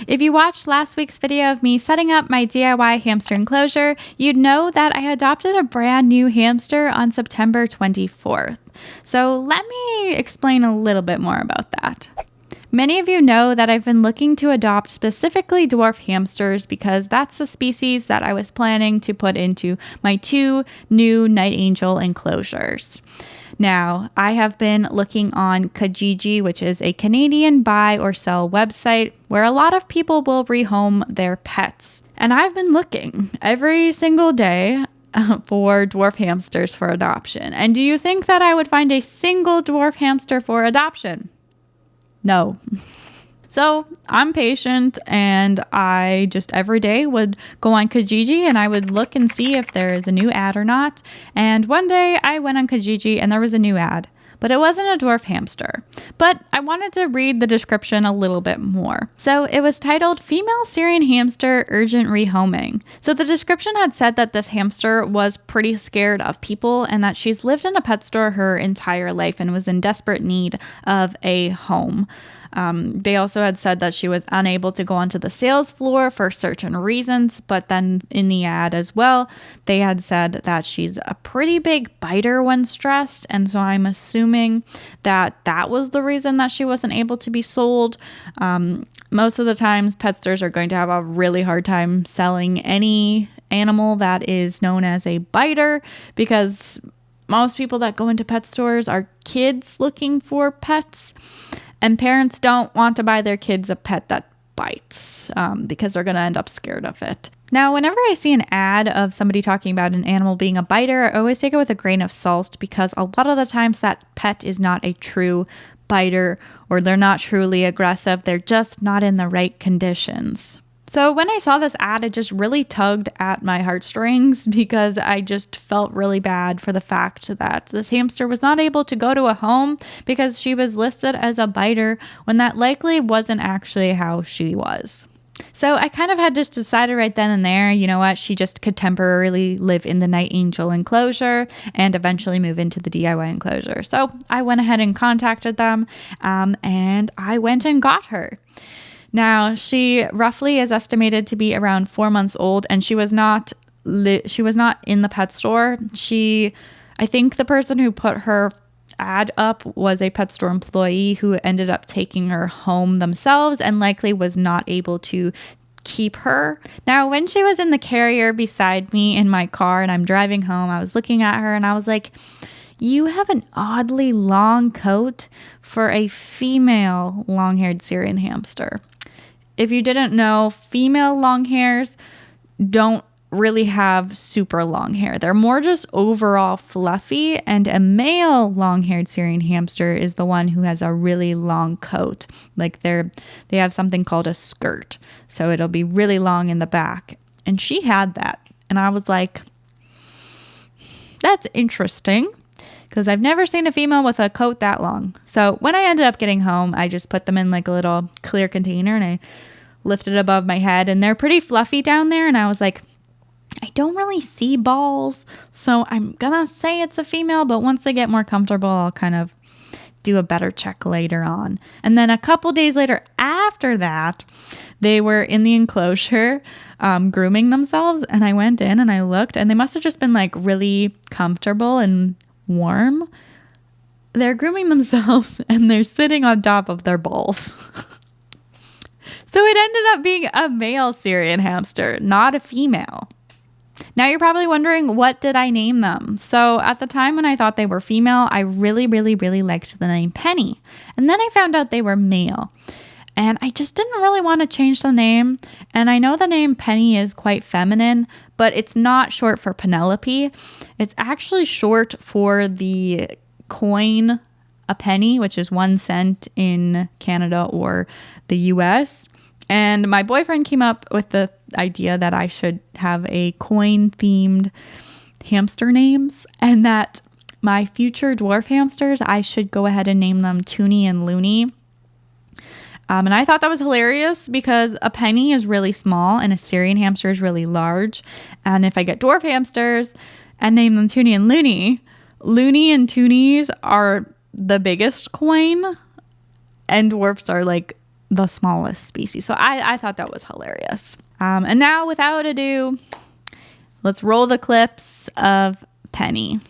If you watched last week's video of me setting up my DIY hamster enclosure, you'd know that I adopted a brand new hamster on September 24th. So let me explain a little bit more about that. Many of you know that I've been looking to adopt specifically dwarf hamsters because that's the species that I was planning to put into my 2 new Night Angel enclosures. Now, I have been looking on Kijiji, which is a Canadian buy or sell website where a lot of people will rehome their pets. And I've been looking every single day for dwarf hamsters for adoption. And do you think that I would find a single dwarf hamster for adoption? No. So I'm patient, and I just every day would go on Kijiji and I would look and see if there is a new ad or not. And one day I went on Kijiji and there was a new ad, but it wasn't a dwarf hamster. But I wanted to read the description a little bit more. So it was titled Female Syrian Hamster Urgent Rehoming. So the description had said that this hamster was pretty scared of people and that she's lived in a pet store her entire life and was in desperate need of a home. They also had said that she was unable to go onto the sales floor for certain reasons, but then in the ad as well, they had said that she's a pretty big biter when stressed, and so I'm assuming that that was the reason that she wasn't able to be sold. Most of the times, pet stores are going to have a really hard time selling any animal that is known as a biter because most people that go into pet stores are kids looking for pets. And parents don't want to buy their kids a pet that bites because they're going to end up scared of it. Now, whenever I see an ad of somebody talking about an animal being a biter, I always take it with a grain of salt because a lot of the times that pet is not a true biter or they're not truly aggressive. They're just not in the right conditions. So when I saw this ad, it just really tugged at my heartstrings because I just felt really bad for the fact that this hamster was not able to go to a home because she was listed as a biter when that likely wasn't actually how she was. So I kind of had just decided right then and there, you know what, she just could temporarily live in the Night Angel enclosure and eventually move into the DIY enclosure. So I went ahead and contacted them and I went and got her. Now, she roughly is estimated to be around 4 months old, and she was not in the pet store. I think the person who put her ad up was a pet store employee who ended up taking her home themselves and likely was not able to keep her. Now, when she was in the carrier beside me in my car and I'm driving home, I was looking at her and I was like, you have an oddly long coat for a female long-haired Syrian hamster. If you didn't know, female long hairs don't really have super long hair. They're more just overall fluffy, and a male long-haired Syrian hamster is the one who has a really long coat. Like they have something called a skirt, so it'll be really long in the back. And she had that, and I was like, that's interesting. Because I've never seen a female with a coat that long. So when I ended up getting home, I just put them in like a little clear container and I lifted above my head. And they're pretty fluffy down there. And I was like, I don't really see balls. So I'm going to say it's a female. But once they get more comfortable, I'll kind of do a better check later on. And then a couple days later after that, they were in the enclosure grooming themselves. And I went in and I looked and they must have just been like really comfortable and warm. They're grooming themselves and they're sitting on top of their balls. So it ended up being a male Syrian hamster, not a female. Now you're probably wondering, what did I name them? So at the time when I thought they were female, I really, really, really liked the name Penny. And then I found out they were male. And I just didn't really want to change the name. And I know the name Penny is quite feminine, but it's not short for Penelope. It's actually short for the coin, a penny, which is 1 cent in Canada or the US. And my boyfriend came up with the idea that I should have a coin-themed hamster names and that my future dwarf hamsters, I should go ahead and name them Toonie and Looney. And I thought that was hilarious because a penny is really small and a Syrian hamster is really large. And if I get dwarf hamsters and name them Toonie and Looney, Looney and Toonies are the biggest coin and dwarfs are like the smallest species. So I thought that was hilarious. And now, without ado, let's roll the clips of Penny.